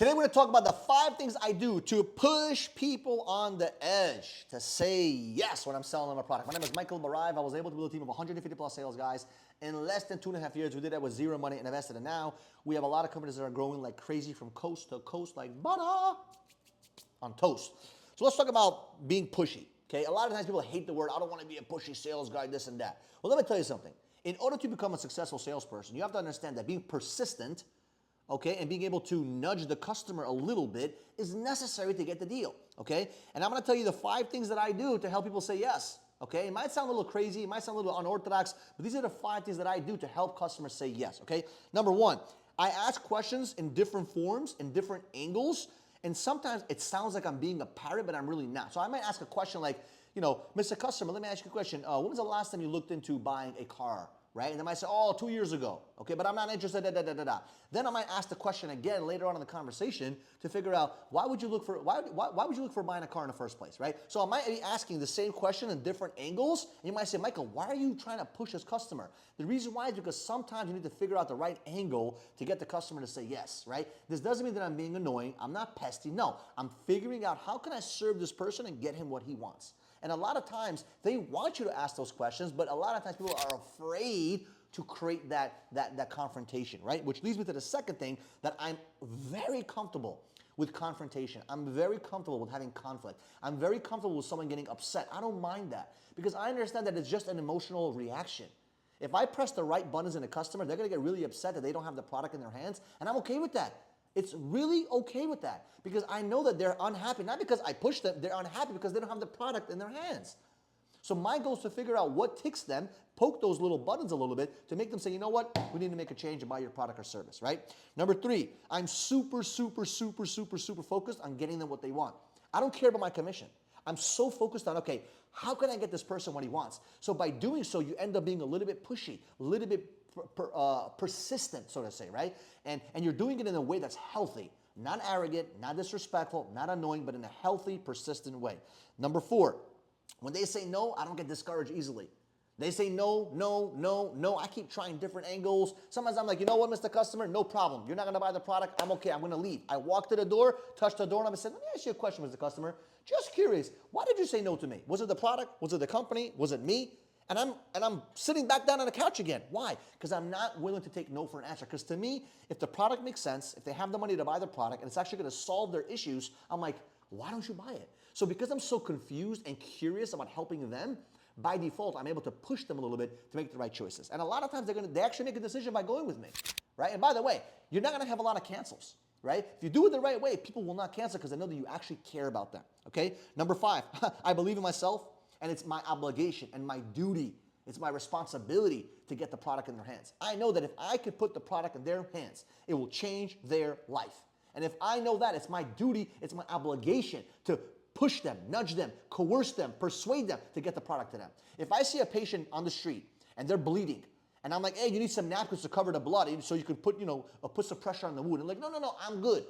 Today we're going to talk about the 5 things I do to push people on the edge to say yes when I'm selling them a product. My name is Michael Barive. I was able to build a team of 150 plus sales guys in less than 2.5 years. We did that with zero money and invested. And now we have a lot of companies that are growing like crazy from coast to coast like butter on toast. So let's talk about being pushy. Okay, a lot of times people hate the word, I don't want to be a pushy sales guy, this and that. Well, let me tell you something. In order to become a successful salesperson, you have to understand that being persistent, okay, and being able to nudge the customer a little bit is necessary to get the deal, okay? And I'm gonna tell you the 5 things that I do to help people say yes, okay? It might sound a little crazy, it might sound a little unorthodox, but these are the 5 things that I do to help customers say yes, okay? Number 1, I ask questions in different forms, in different angles, and sometimes it sounds like I'm being a parrot, but I'm really not. So I might ask a question like, you know, Mr. Customer, let me ask you a question. When was the last time you looked into buying a car? Right? And they might say, oh, 2 years ago. Okay, but I'm not interested, da, da, da, da, da. Then I might ask the question again later on in the conversation to figure out why would you look for buying a car in the first place, right? So I might be asking the same question in different angles, and you might say, Michael, why are you trying to push this customer? The reason why is because sometimes you need to figure out the right angle to get the customer to say yes, right? This doesn't mean that I'm being annoying, I'm not pesty, no. I'm figuring out how can I serve this person and get him what he wants. And a lot of times, they want you to ask those questions, but a lot of times people are afraid to create that confrontation, right? Which leads me to the second thing, that I'm very comfortable with confrontation. I'm very comfortable with having conflict. I'm very comfortable with someone getting upset. I don't mind that because I understand that it's just an emotional reaction. If I press the right buttons in a customer, they're gonna get really upset that they don't have the product in their hands, and I'm okay with that. It's really okay with that because I know that they're unhappy, not because I push them, they're unhappy because they don't have the product in their hands. So my goal is to figure out what ticks them, poke those little buttons a little bit to make them say, you know what, we need to make a change and buy your product or service, right? Number 3, I'm super focused on getting them what they want. I don't care about my commission. I'm so focused on, okay, how can I get this person what he wants? So by doing so, you end up being a little bit pushy, a little bit persistent, so to say, right? And you're doing it in a way that's healthy, not arrogant, not disrespectful, not annoying, but in a healthy, persistent way. Number 4, when they say no, I don't get discouraged easily. They say no, no, no, no. I keep trying different angles. Sometimes I'm like, you know what, Mr. Customer, no problem. You're not gonna buy the product, I'm okay, I'm gonna leave. I walk to the door, touch the door, and I said, let me ask you a question, Mr. Customer. Just curious, why did you say no to me? Was it the product? Was it the company? Was it me? And I'm sitting back down on the couch again. Why? Because I'm not willing to take no for an answer. Because to me, if the product makes sense, if they have the money to buy the product and it's actually going to solve their issues, I'm like, why don't you buy it? So because I'm so confused and curious about helping them, by default, I'm able to push them a little bit to make the right choices. And a lot of times they actually make a decision by going with me, right? And by the way, you're not going to have a lot of cancels, right? If you do it the right way, people will not cancel because they know that you actually care about them, okay? Number 5, I believe in myself. And it's my obligation and my duty. It's my responsibility to get the product in their hands. I know that if I could put the product in their hands, it will change their life. And if I know that, it's my duty, it's my obligation to push them, nudge them, coerce them, persuade them to get the product to them. If I see a patient on the street and they're bleeding, and I'm like, hey, you need some napkins to cover the blood so you can put some pressure on the wound. And like, no, I'm good.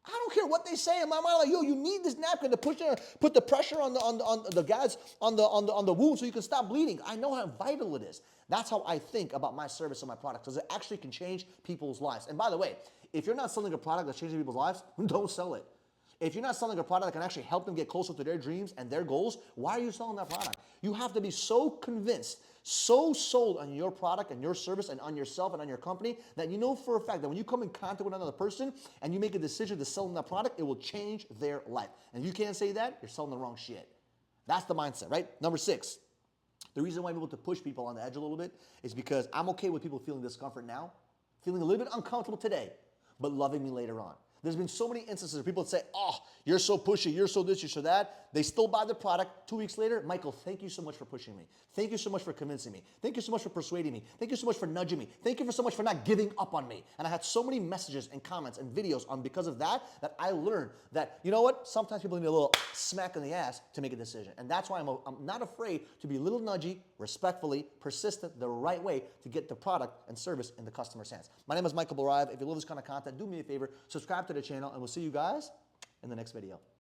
I don't care what they say in my mind. Like, yo, you need this napkin to put the pressure on the guys on the wound so you can stop bleeding. I know how vital it is. That's how I think about my service and my product because it actually can change people's lives. And by the way, if you're not selling a product that's changing people's lives, don't sell it. If you're not selling a product that can actually help them get closer to their dreams and their goals, why are you selling that product? You have to be so convinced, so sold on your product and your service and on yourself and on your company that you know for a fact that when you come in contact with another person and you make a decision to sell them that product, it will change their life. And if you can't say that, you're selling the wrong shit. That's the mindset, right? Number 6, the reason why I'm able to push people on the edge a little bit is because I'm okay with people feeling discomfort now, feeling a little bit uncomfortable today, but loving me later on. There's been so many instances where people say, oh, you're so pushy, you're so this, you're so that. They still buy the product. 2 weeks later, Michael, thank you so much for pushing me. Thank you so much for convincing me. Thank you so much for persuading me. Thank you so much for nudging me. Thank you so much for not giving up on me. And I had so many messages and comments and videos on because of that I learned that, you know what? Sometimes people need a little smack in the ass to make a decision. And that's why I'm not afraid to be a little nudgy, respectfully, persistent, the right way to get the product and service in the customer's hands. My name is Michael Barive. If you love this kind of content, do me a favor, subscribe to the channel, and we'll see you guys in the next video.